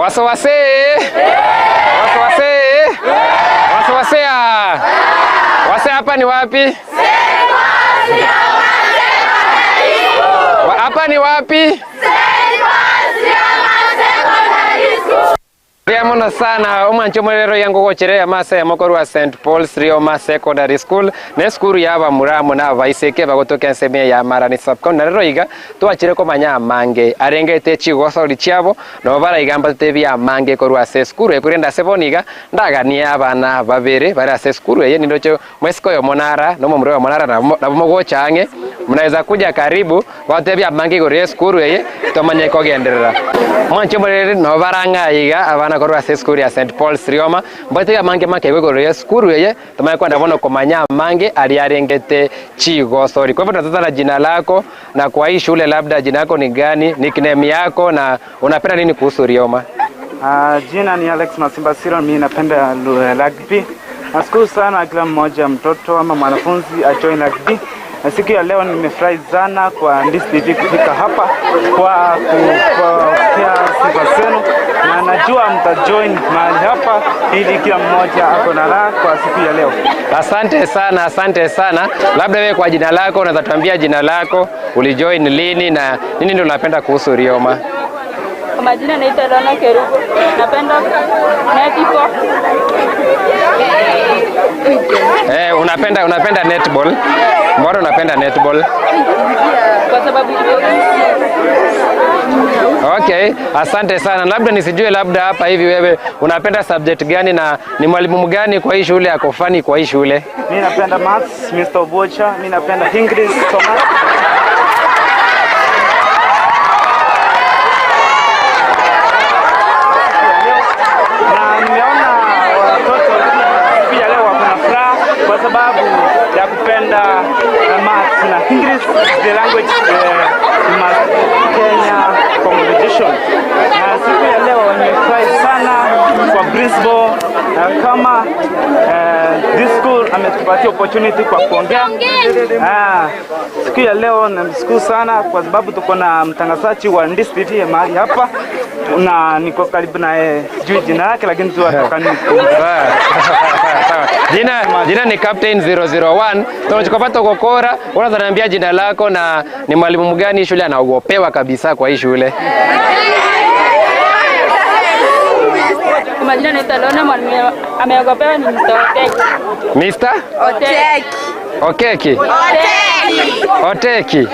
Wasiwasi. Wase hapa ni wapi? Hapa ni wapi? Riamona sana umwanchomorero yango gocherea masa ya mokoro wa St Paul's Rioma Secondary School ne skuru yaba muramo na vaiseke bagotoka nseme ya Marani subcounty rero iga twachire ko manya mange arengete chigoso lichabo no bara igamba tebya mange korwa se skuru ekurenda seboniga ndagania abana babere bara se skuru ye nindocho mwesiko yo monara no mumure wa monara na mogochange mnaweza kuja karibu watebya mange korwa skuru ye tomanye ko genderera mwanchomorero no baranga iga abana korwa se skuru ya St Paul's Rioma mbate mange make korwa skuru ye tomanye kwenda bono komanya mange aliarengete chigosori. Kwa hivyo tunataka jina lako na kwa hii shule labda jina lako ni gani, nickname yako na unapenda nini kuhusu Rioma? Jina ni Alex Masimbasiro, mimi napenda rugby. Nashukuru sana kila mmoja mtoto ama mwanafunzi ajoin rugby. Na siku ya leo nimefurahi sana kwa Ndizi TV kufika hapa kwa sifa zenu na najua mtajoin mahali hapa ili kila mmoja ako na raha kwa siku ya leo. Asante sana. Labda wewe kwa jina lako unaweza tuambia jina lako, ulijoin lini na nini ndio unapenda kuhusu Rioma? Kwa majina naitwa Lona Kerugo. Napenda netball. Unapenda netball? Mbona unapenda netball? Kwa sababu Okay, asante sana. Labda nisijue labda hapa hivi wewe unapenda subject gani na ni mwalimu gani kwa hii shule yako fani kwa hii shule? Mimi napenda maths, Mr. Bocha, mimi napenda English, Thomas. Na nimeona watoto pia leo wako na furaha kwa sababu ya kupenda maths na English, the language Kenya competition. Na siku ya leo nimefurahi sana kwa principal kama this school ametupatia opportunity kwa kuongea. Siku ya leo namshukuru sana kwa sababu tuko na mtangazaji wa Ndizi TV mahali hapa na niko karibu naye, sijui jina lake lakini tu atokani. Jina ni Captain 001. Tunachokopata kokora, unaweza niambia jina lako na ni mwalimu gani shule anaogopewa kabisa kwa hii shule? majina ni Talona, mwalimu ameogopewa ni Mr. Oteki. Mr. Oteki. Oteki. Yes.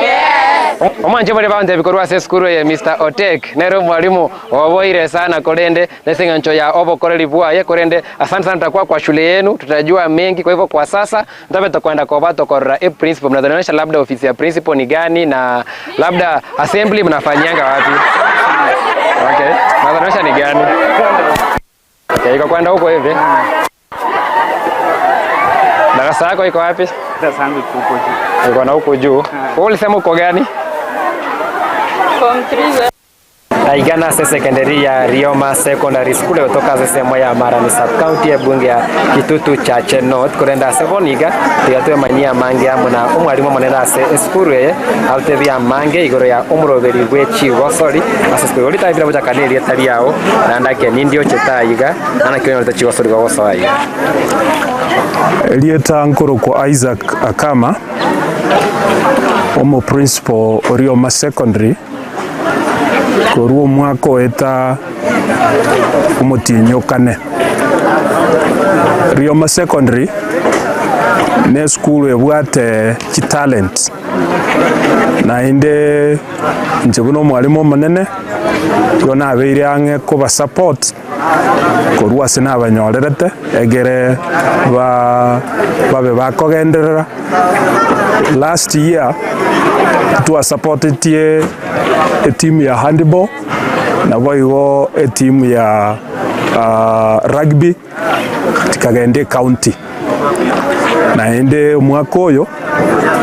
Omanje muri bande bikorwa se skuru ye Mr. Oteki. Nero mwalimu oboire sana korende lesinga ncho ya obokoreri bwaye korende. Asante sana kwa shule yenu, tutajua mengi. Kwa hivyo kwa sasa ndio kwenda kwa bato korra principal, mnadhanisha labda ofisi ya principal ni gani na labda assembly mnafanyanga wapi? Okay. Mnadhanisha ni gani? Okay, iko kwenda huko hivi. Darasa yako iko wapi? Darasa yangu iko huko juu. Iko na huko juu. Wewe ulisema uko gani? Form 3. Aigana secondary ya Rioma Secondary School kutoka sehemu ya Marani subcounty ya bunge ya Kitutu Chache North kurenda Sevoniga tuyatwe manyia mange amuna umwalimu monera se school ye altevia mange igoro ya umuroberi gwechi gosori asespe olita ibira buja kaneli etari yao na ndake nindio chetayiga ana kiyo olita chigosori gosori Elieta nkoro kwa Isaac Akama omo principal Rioma Secondary koruo mwako eta umutinyo kane. Rioma Secondary ne school ebwate talent na inde njebuno mwalimu manene yona abeire ange kuba support korwa sina abanyorerete egere babe bakogenderera. Last year tu supported a team ya handball na boigo a team ya rugby tikagende county na ende mwaka oyo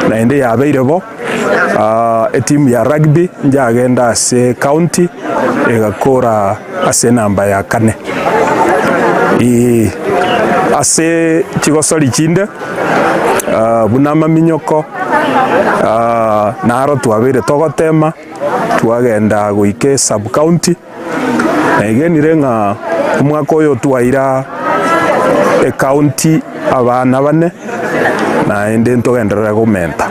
na ende ya beirebo a team ya rugby njagenda ase county egakora ase namba ya kane ase chigosori chinde bunama minyoko naro twabire togotema twagenda guike sub county na igenire ng'a omwaka oyo twaira county abana bane naende ntogenderera gomenta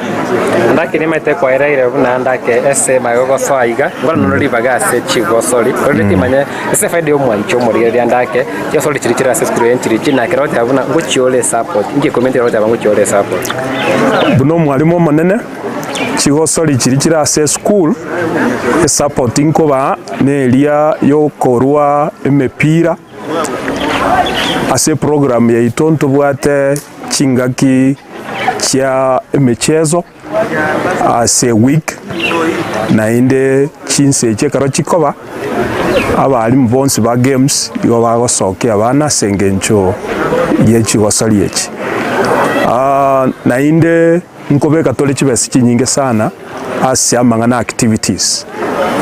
ndake nimete kwairaire buna ndake ese magogoso aiga ngora noribaga ase chigosori kore timanye ese faida omwancho muri ndake yosori chirichira ase skuru enchirichi na keroti abuna ngochiole support nge comment roti abangu chiole support buno mwalimu monene chigosori chirichira ase school supporting koba nelia yokorwa emepira ase program ya itonto bwate chingaki chia michezo ase week nainde chinse chekaro chikoba abalimu bonsi ba games igo bagosoke abana sengencho yechigosori echi nainde nkobeka tole chibesi chinyinge sana ase amangana activities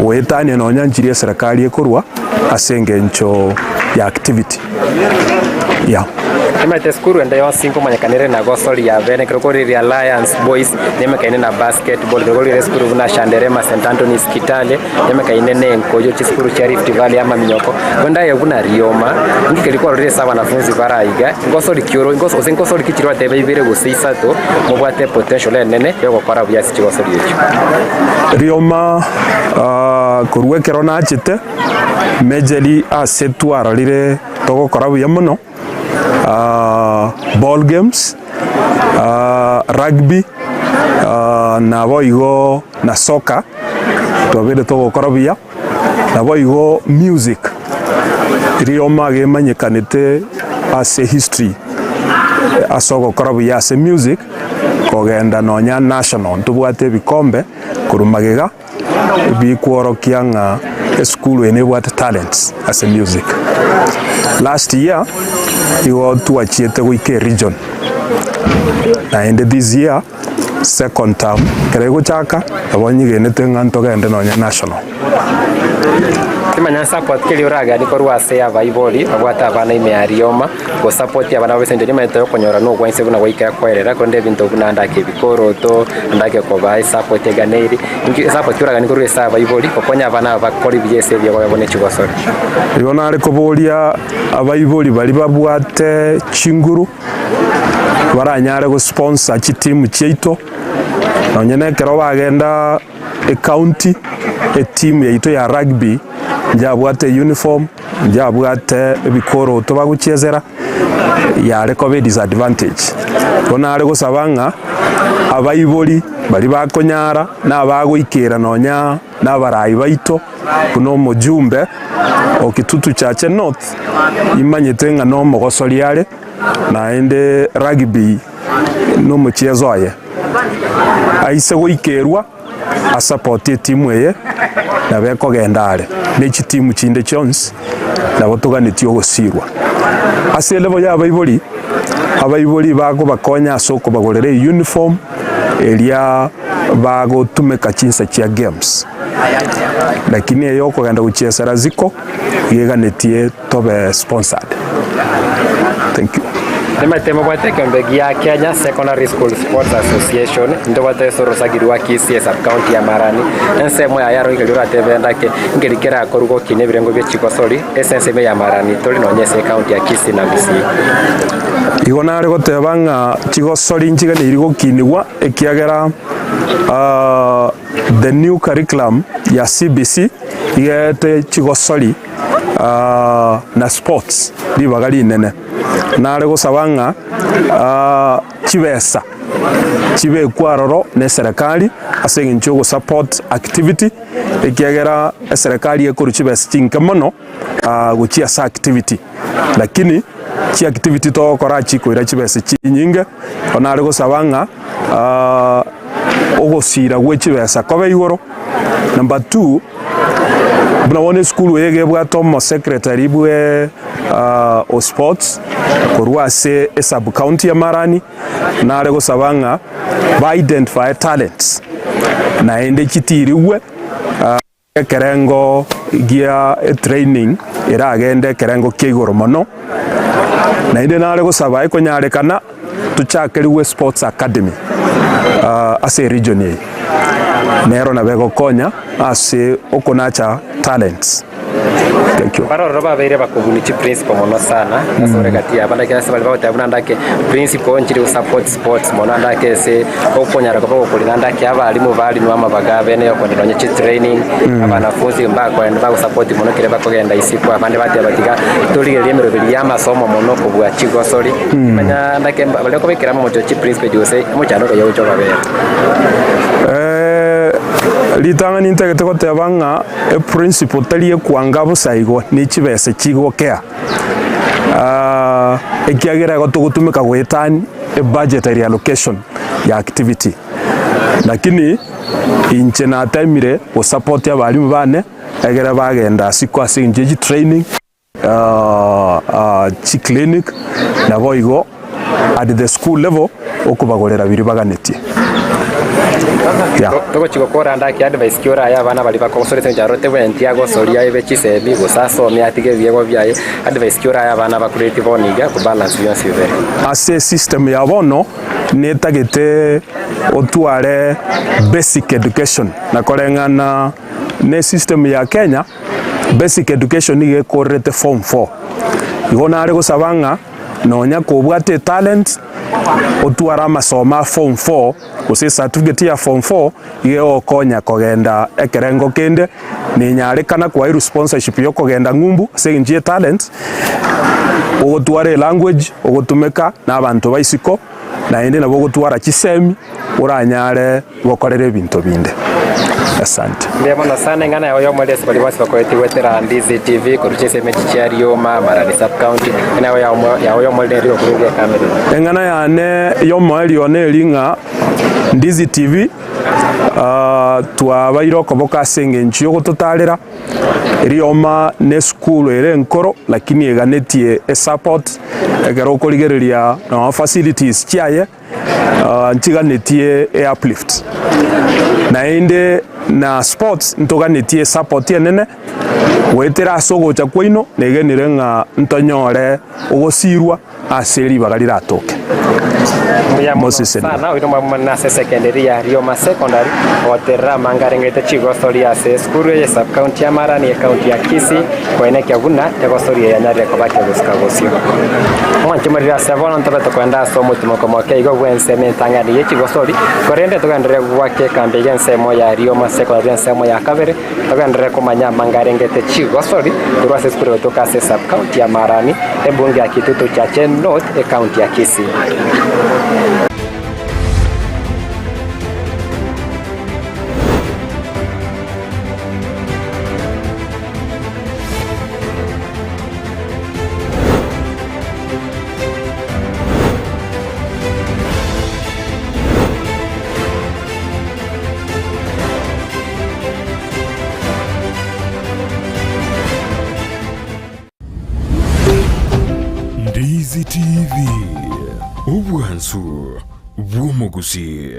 wetane nonya njiri serikali ekorwa ase ngencho ya activity Nimete skuru enda yo sinko manyakanire na gosori ya bene krokori Alliance Boys nemekaine na basketball krokori skuru na Shanderema St Anthony's Kitale nemekaine nenko yo chiskuru cha Rift Valley ama Minyoko kwenda ya buna Rioma ngikilikuwa rire sawa wanafunzi baraiga ngosori kioro ngosori kichirwa tebe ibire Gusii sato mubwate potential nene yo gukora byasi chigosori yecho Rioma kurwekero na chite mejeli asetwara rire togokora buya muno ball games rugby na boigo na soccer tobere togokora buya na boigo music Rioma gemanyekanete ase history asogokora buya ase music kogenda nonya national tubwate bikombe kurumagega bikworokia nga school ene bwate talents as a music. Last year igo tuachiete wike region and this year second term kerego chaka abonyigenete nganto gende nonya national kimanya support kili uraga dikorwa se avaiboli abwata abana ime ya Rioma go support abana bese ndiri maito konyora no gwanse buna waika kwerera konde bintu buna ndake bikoroto ndake ko bai support eganeri ingi support uraga nikorwa se avaiboli kokonya abana bakori byese byo babone chigosori ibona ari kobolia abaiboli bali babwate chinguru baranyare go sponsor chitimu cheito nonyene kero bagenda e county e team yaito ya rugby njabwate uniform njabwate bikoro to baguchezera yare ko be disadvantage kona ari gusabanga abaiboli bali bakonyara na baguikira nonya na barayi baito kuno mujumbe okitutu chache north imanyetenga no mogosori yale na ende rugby no muchezo aye aise goikerwa a support team eye na beko gendare nechi team chinde chons na botuganitio gosirwa ase level ya abaiboli bago bakonya soko bagorere uniform elia bago tumeka chinsa chia games lakini eyo kogenda guchesera ziko yeganetie tobe sponsored. Thank you. Nimetema bwate kambegi ya Kenya Secondary School Sports Association ndo bwate soro sagirwa Kisii sub county ya Marani ensemo ya yaro igirura tebe ndake ngerikera korugo kine birengo bye chikosori essence ya Marani tori no nyese county ya Kisii na Gusii igona ari gotebanga chigosori nchiga ni irigo kinigwa ekiagera the new curriculum ya CBC igete chigosori na sports libagali nene nare gusabanga chibesa chibe kwaroro ne serikali asengincho go support activity ekiagera serikali ekuru chibesa chinkamono guchia sa activity lakini chi activity to kora chiko ira chibesa chinyinge onare gusabanga ogosira gwe chibesa kobe igoro. Number 2 buna one school yege bwa tomo secretary bwe o sports korwa se sub county ya Marani na rego sabanga ba identify talents na ende chitiriwe kerengo gia training ira agende kerengo kigoro mono na ende na rego sabai konyarekana tuchakeriwe sports academy ase region ye nero na bego konya ase okonacha talents Thank you. Baroro babeire bakubuni chi principal mono sana nasore kati abana kase bali bawo tabuna ndake principal nchiri support sports mono ndake se okonyara ko kulina ndake abalimu bali nwama bagabe ne okondonye chi training abana funzi mbako and bawo support mono kire bakogenda isipo abande bati abatiga tolire lemero bili yamasomo mono kubwa chigosori manya ndake bali ko bekira mo chi principal jose mo chano ko yocho babere litanga nintagete gotebanga principal taliye kwanga busaigo ni chibese chigokea ekiagera gotugutumika gwetani budgetary allocation ya activity lakini inche na timire o support ya balimu bane egera bagenda sikwa sinjeji training chi clinic na boigo at the school level okubagorera biri baganetie Togo chigokora ndaki advice kiora ya bana bali bakosorete njarote wentia go soria ebe chisebi gusaso me atige biego byaye advice kiora ya bana bakureti boniga ku balance yo sivere ase system ya bono netagete otware basic education na korengana ne system ya Kenya basic education ige korete form 4 igona ari gusabanga nonya kubwate talent otwara masoma form 4 use certificate ya form 4 ige okonya kogenda ekerengo kende ni nyarekana kwa iru sponsorship yo kogenda ngumbu seginjie talent ogotware language ogotumeka na abantu baisiko na ende nabo gotwara chisemi uranyare gokorere bintu binde. Asante. Ndiyabona sana ngana yawo mwelesi bali basi bakoeti wetera Ndizi TV kuruchese mechi ya Rioma Marani sub county nawo yawo mweleri okurugia kamera ngana yane yo mweli onelinga Ndizi TV twabairo koboka senge nchiyo gototalera Rioma ne school ere nkoro lakini eganetie support egero okoligereria na facilities chiaye nchiganetie uplift na inde na sports ntoganetie support yenene wetera sogocha kwaino negenire nga ntonyore ogosirwa aseri bagarira atoke sana uno mwana secondary ya Rioma secondary otera mangarengete chigosori ya school ya sub county ya Marani county ya Kisii kwene kyaguna tegosori ya nyari akabaki gusikagosio mwanche marira savona ntabeto kwenda somo timoko moke igo wense mentangani ye chigosori korende tugandire gwake kambe yensemo ya Rioma secondary yensemo ya Kabere tugandire kumanya mangarengete chigosori turwase school kutoka sub county ya Marani ebunge ya Kitutu cha Chen North county ya Kisii. Ndizi TV Ubwansu Gusii.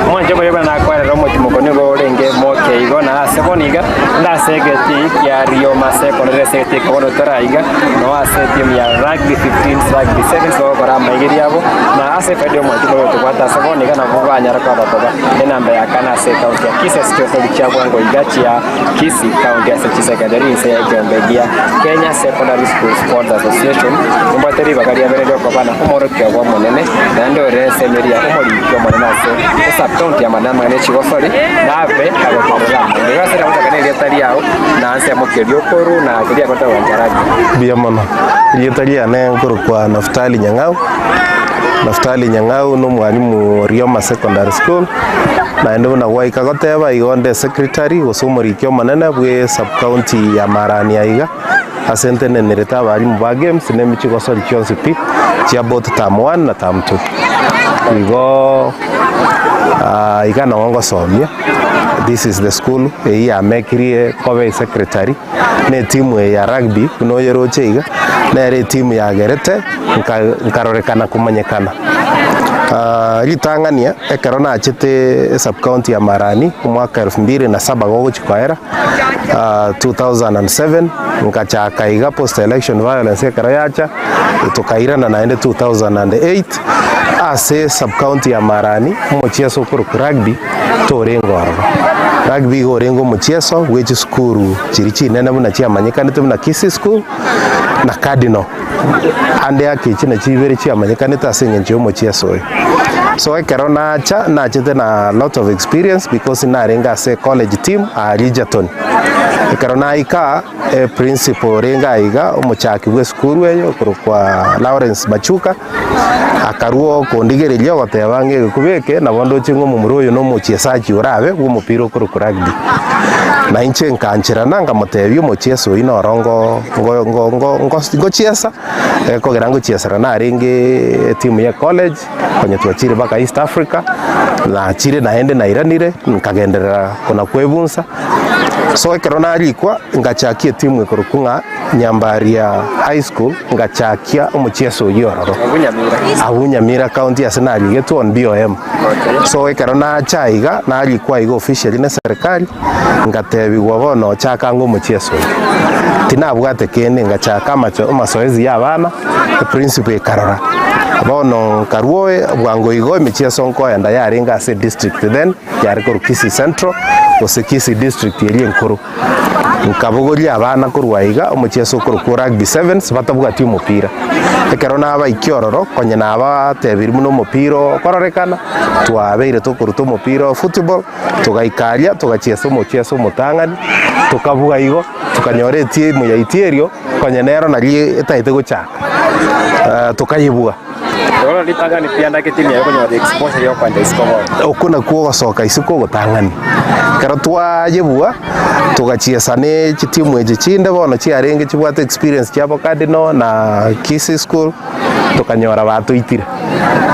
Mwanje bana nakwara romo timokoni go renge moke igo na seboniga nda segeti ya Rioma secondary segeti ko no toraiga no aseti ya rugby 15 rugby 7 so para maigiri yabo na ase pedio mwanje go tukwata seboniga na buvanya rakwa batoga enamba ya kana se county ya Kisii sekyo cha bwango igachi ya Kisii county ya secondary se Gambia Kenya Secondary School Sports Association umbateri bagari ya beredo ko bana umoro kwa bwa monene na ndo rese meria umori kwa monene se county ya manama ne chigosori nave agotorera ndega sera mutakane getari yao na anse mokerio koru na kiria kota wanjaraji biamono getari ane nkuru kwa Naftali Nyang'au no mwalimu Rioma Secondary School na ndo na waika goteba igonde secretary gosomori kyo manene bwe sub county ya Marani aiga asente nereta balimu ba games ne michigosori kyonse pi chia bot tam 1 na tam 2 igo igana wango somia. This is the school ya mekirie kobe secretary ne timu ya rugby kuno yeroche iga na re timu ya gerete nkarorekana kumanyekana. Ritangania ekarona achete sub county ya Marani mwaka 2007 gogo chikoera 2007 nkachaka iga post election violence ekarayacha tukairana naende 2008 ase sub county ya Marani muchezo kuru rugby torengorwa rugby gorengo muchezo which skuru chirichi nene muna chia manyekanite muna Kisii school na Cardinal ande yake chine chibere chia manyekanite asinge ncho muchezo. So ekarona acha na chete na lot of experience because na renga se college team a Rijaton. Ekarona ika principal renga iga umuchaki we school weyo kwa Lawrence Machuka akaruo kondigerelia gotebange kubeke na bondo chingo mumuroyo no muchesaji urabe umupiro kuru rugby na inche nkanchira nanga mutebyo mucheso ino rongo ngo chiesa ko gerango chiesa na renge timu ya college kwenye tuachire baka East Africa na chire naende na iranire nkagendera kuna kwebunsa. So ekarona alikwa ngachakia timu ikurukunga Nyamira High School ngachakia umucheso yororo Nyamira County asenali getu on BOM. So ekarona chaiga na alikwa igo official na serikali ngatebigwa bono chaka ngo umucheso tinabwate kene ngachaka masoezi y'abana principal ekarora bono karuoe bwango igo imicheso nko yanda yaringa ase district then yari ko Kisii Central ose Kisii district yeri enkuru nkabogoria abana kurwaiga umucheso kuru rugby 7 batavuga ti umupira ekarona aba ikiororo konye naba tebiri muno umupira kororekana twabeire tukuruta umupira football tugaikaria tugachesa umucheso mutangani tukavuga igo tukanyore timu ya iterio konye nero nari etaite guchaka tukayibuga Dolo litanga ni pianda ke timu yako nyote exposure yo kwanda iskobo. Okuna kuo soka isuko gutangani. Karatwa yebua tugachiesane timu eje chinde bono chiarenge chibwate experience cyabo Cardinal na Kisii school tukanyora batu itire.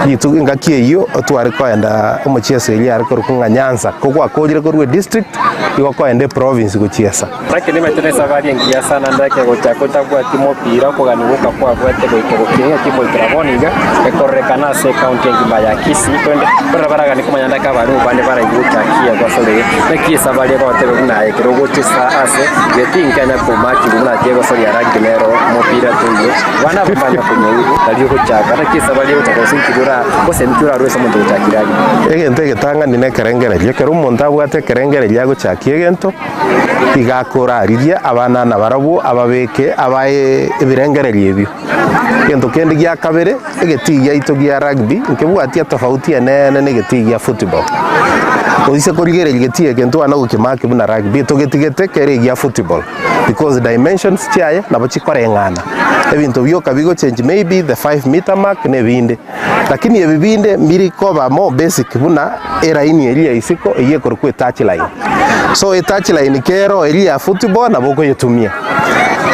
Yitu ngakie iyo twari kwenda umucheso ili ari kurukunga Nyanza kokwa kojire korwe district iko kwende province guchiesa. Lakini metene safari ngia sana ndake gochakota kwa timu pira kuganibuka kwa kwete goikirokia timu ikraboniga ekorrekana se county ngibaya Kisii twende barabara ni kumanyanda ka bari ubande bara ibuchakia kwa sole neki safari kwa tebe na ekirogochisa ase yetinga na kumaki buna jego sole ya rugby mopira tuyo wana bambanya kunyo dalio gochaka neki safari utakosinkiura kosentura rwesa muntu gochakiraji egente getanga nine kerengere yekero umuntu abwate kerengere lyago chakie gento igakora ariria abana na barabu ababeke abaye ibirengere lyebyo gento kendi gya kabere egetigia itogia rugby nkebwatia tofauti nene negetigia football oise korigere getie gento ana gukimake buna rugby togetigete kere gya football because dimensions chiaye nabo chikorengana ebintu byo kabigo change maybe the 5 meter mark ne binde lakini ebibinde mbiri koba mo basic buna era ini elia isiko iye korukwe touch line so touch line kero elia football na boko yetumia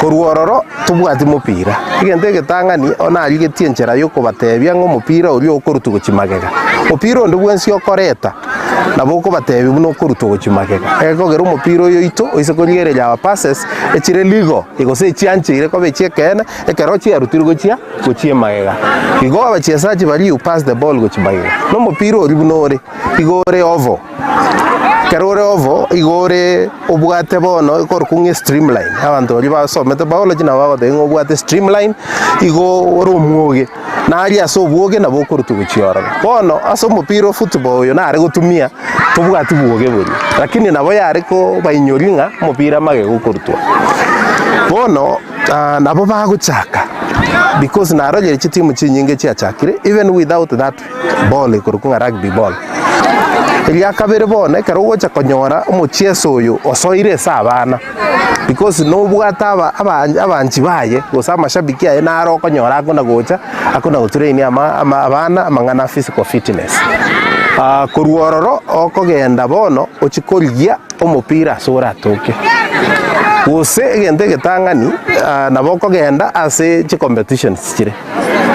koruororo tubwati mupira igende getangani ona aligetie nchera yoko batebya ngo mupira uri okorutu gochimagega mupira ndo bwensi okoreta na boko batebya buno okorutu gochimagega ego gero mupira yo ito oise konyere ya passes echire ligo igose chianche ire kobe chekena ekerochi arutiro gochie magega igo abachesaji bali you pass the ball gochimagega no mupira uri buno igore ovo Karore ovo igore obwate bono ikorkunge streamline abantu bali basomete biology na babo dengo obwate streamline igo oromwoge na ari asobwoge na bokorutu guchiora bono aso mupira football yo na ari gutumia tubwati bwoge buri lakini nabo yari ko bayinyoringa mupira mage gukorutwa bono nabo baguchaka because na roje timu chinyinge chiachakire even without that ball ikorkunga rugby ball Elia kabere bone karogo cha konyora umucheso uyu osoire sabana because no bwataba abanchi baye gusama shabiki aye naro konyora akona gocha akona gutrain abana amangana physical fitness kuruororo okogenda bono ochikoligia omupira sura toke use egende getangani nabo kogenda ase chi competitions chire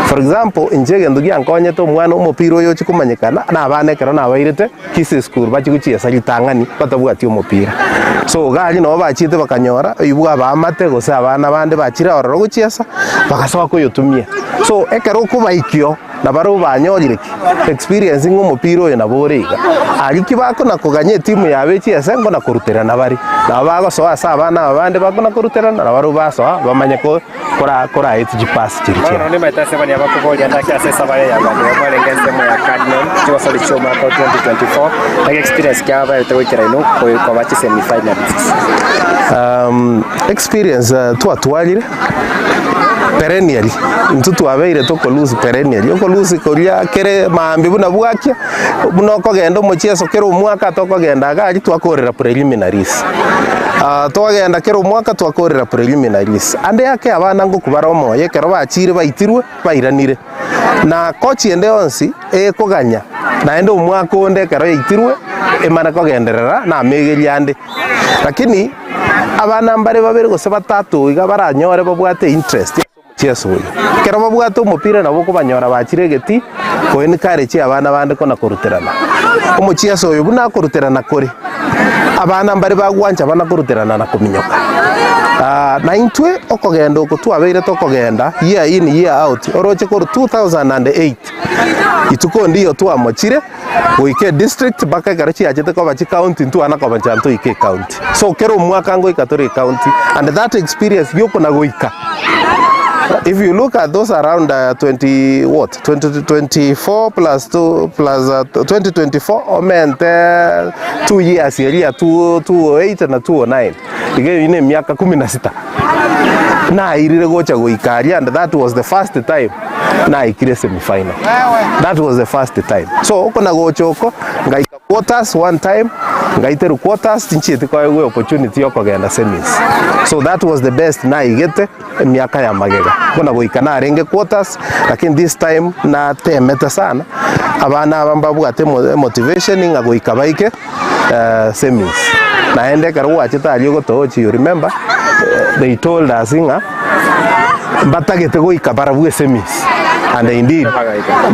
For example, injege ndugi ankonyete omwana omupira oyo chikumanyikana na abana ekero nabairete Kisii school bachiguchiesa litang'ani batabwati omupira. So gari no bachite bakanyora ibwa abamate gose abana bande bachire ororo guchiesa bagasoka kuyotumia. So ekero kubaikio na baro banyorire experience ng'omupira oyo naboriga ariki bako na kuganye timu yabe chiesa ngo na kuruterana bari na bagosoa asa abana abande bako na kuruterana na baro basoa bamanye ko kora eti pass chiriche. Ora ni maitase bani abakuboja ndaki asesa bare ya bani bale ngese mo ya Cardinal tiwa sali choma kwa 2024 like experience kya ba tawikira ino kwa bachi semi finalists. Experience twatwalire perennially mtutu abeire toko lose perennially oko lose koria kere maambi buna bwakia buno kogenda omuchieso kero omwaka tokogenda gari twakorera preliminaries twagenda kero omwaka twakorera preliminaries ande yake abana ngo kubara omoye kero bachire baitirwe bairanire na coach ende onsi ekoganya na ende omwaka onde kero yaitirwe emana kogenderera na megeria ande lakini abana mbare babere gose batatu iga baranyore babwate interest cheso kero babwate omupira nabo kobanyora bachire geti koeni kare chi abana bande kona kuruterana omuchieso oyo buna kuruterana kore abana mbare bagwanja bana kuruterana na kuminyoka na intwe okogenda okutwabeire tokogenda year in year out oroche kor 2008 ituko ndiyo twamochire wike district baka garachi ajete ko bachi county ntwana ko banchanto ike county so kero mwaka ngo ikatori county and that experience yoko na goika. If you look at those around 2024 plus 2 plus 2024 meant 2 years here 2008 na 2009 ige ine miaka 16 na irire gocha goikaria and that was the first time na ikire semi final. That was the first time. So okona gochoko ngaika quarters one time ngaiteru quarters tinchite kwa we opportunity yokogenda semis. So that was the best na igete miaka ya magega kona goikana arenge quarters lakini this time na temeta sana abana abambabwate motivation ngagoika baike semis na ende karo achita ali gotochi. You remember they told us inga batagete goika para bwe semis and indeed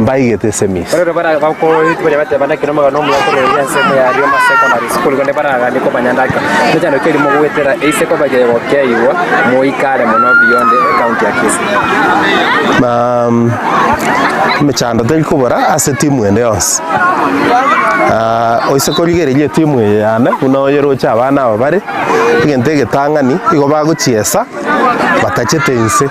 baigete semis. Pero para bako hitwe bate bana kinoma no mu yakore ya semo ya Rioma Secondary School gonde para gani ko banyandaka njano keri mo gwetera ise ko baje go keiwa mo ikare mono beyond county ya Kisii. Mechando del kubara ase timu ende yose oise korigereje timu yana uno yero cha abana babare igentege tangani igo baguchiesa batachetense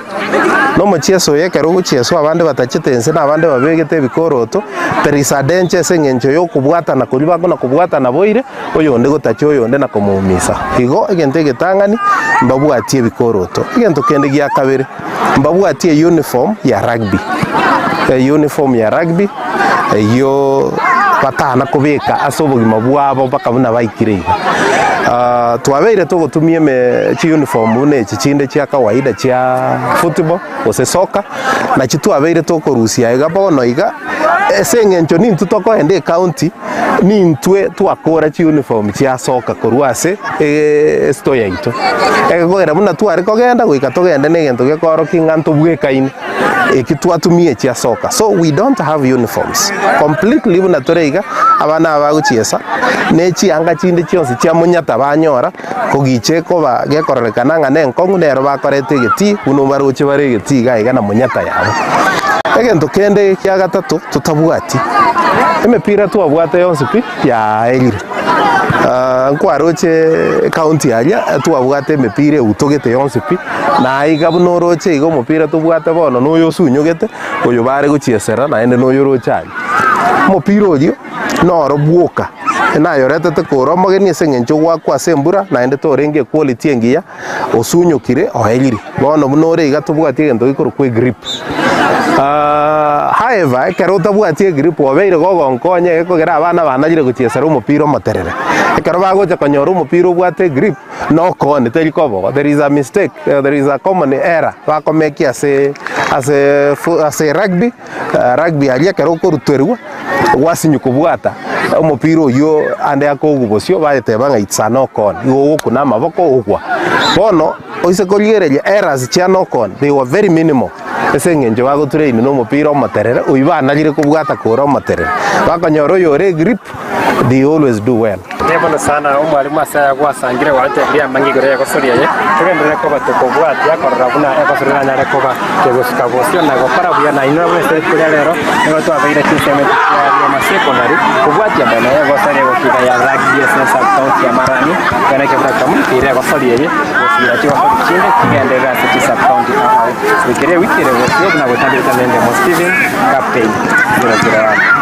no mochieso yekero guchieso abande batachetense na abande babegete bikoroto perisadenche sengencho yo kubwata na kuliba na kubwata na boire oyo onde gotacho oyo onde na komumisa igo igentege tangani mbabwatie bikoroto igento kende gya kabere mbabwatie uniform ya rugby uniform ya rugby yo patana kubeka asobogima bwabo baka buna baikirega twabeire tugotumie chi uniform ne chichinde chia kawaida chia football ose soka na chitwabeire tukorusia iga bono iga esengencho ni ntutoko ende county ni ntwe twakora chi uniform chia soka korwase stoya ito egogera buna twari kogenda goika togende ne gento gekoro kinganto bwekaini ekitwatumie chia soka so we don't have uniforms completely buna toreiga abana abaguchiesa nechi anga chinde chionse chia munyata banyora kogiche ko ba gekorekana ngane nkongu nero bakorete geti uno baruche bare geti gaiga na munyata yabo egento kende kya gatatu tutabwati emepira twabwate yonse pi ya elire nkwaroche county aria twabwate emepire utogete yonse pi na iga bunoroche igo mupira tubwate bono noyo sunyogete oyo bare guchiesera na ende noyo rochali mupira oyo noro bwoka na yorete te koro mogeni esengencho gwakwa sembura na ende torenge quality engiya osunyokire oheliri bono bunore iga tubwate gento gikoro kwe grip however kero tabwatie grip obeire gogonkonye kogera abana banagire guchiesera omupira omoterere ekero bagocha konyora omupira obwate grip no kone teri kobo there is a mistake there is a common error bakomeki ase rugby alia kero korutwerwa wasinyu kubwata omupira oyo ande akogubosio bayeteba ngaitsa no kone igo kuna maboko ogwa bono oise koligereria errors chia no kone they were very minimal ese ng'encho bagotrain n'omopira omoterere oyo banagire kobwata kora omoterere bakonyora oyo ore grip they always do well. Nebono sana omwalimu asaya gwasangire wateria mangigore yagosoria ye tugendere ko batukobwati yakorora buna yagosorera nyare koba kegosuka bosio na gokora buya na ino bwese kuri lero nigo twabeire kiseme ya Rioma secondary kubwati abana yagosoria gokira ya Rugby sub-county ya Marani kana kebra kamu ire yagosoria ye bosio ati wakachinde kigendera sub-county wikire bosio na gotambira nende mo Steven captain 001